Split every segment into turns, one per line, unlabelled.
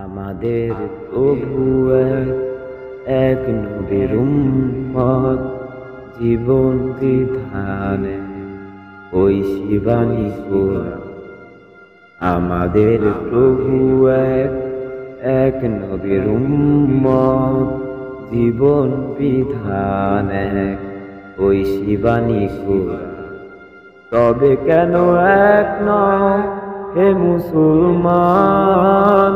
আমাদের প্রভু এক নবীর উম্মত, জীবন বিধানে ওই শিবানী কোরআন। আমাদের প্রভু এক নবীর উম্মত, জীবন বিধানে ওই শিবানী কোরআন। তবে কেন এক নও হে মুসলমান,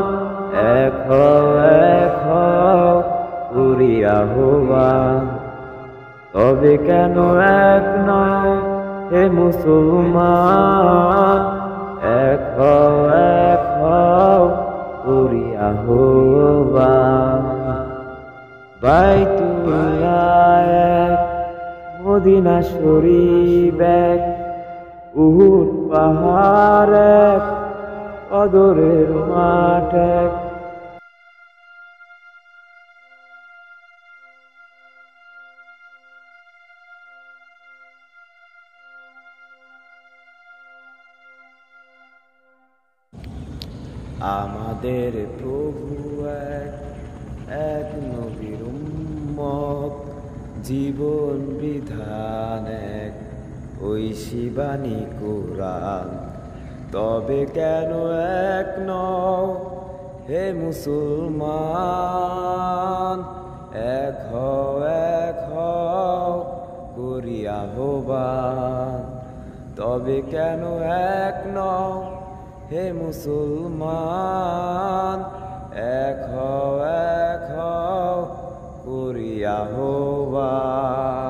এক হও করি আহ্বান। তবে কেন এক নও হে মুসলমান, এক হও করি আহ্বান। বাইতুল্লাহ এক, মদিনা শরীফ এক, উহুদ পাহাড় এক, কদরের মাঠ এক। আমাদের প্রভু এক নবীর উম্মত, জীবন বিধান এক ওই শিবানী কোরআন। তবে কেন এক নও হে মুসলমান, এক হও করি আহ্বান। তবে কেন এক নও হে মুসলমান, এক হও করি আহ্বান।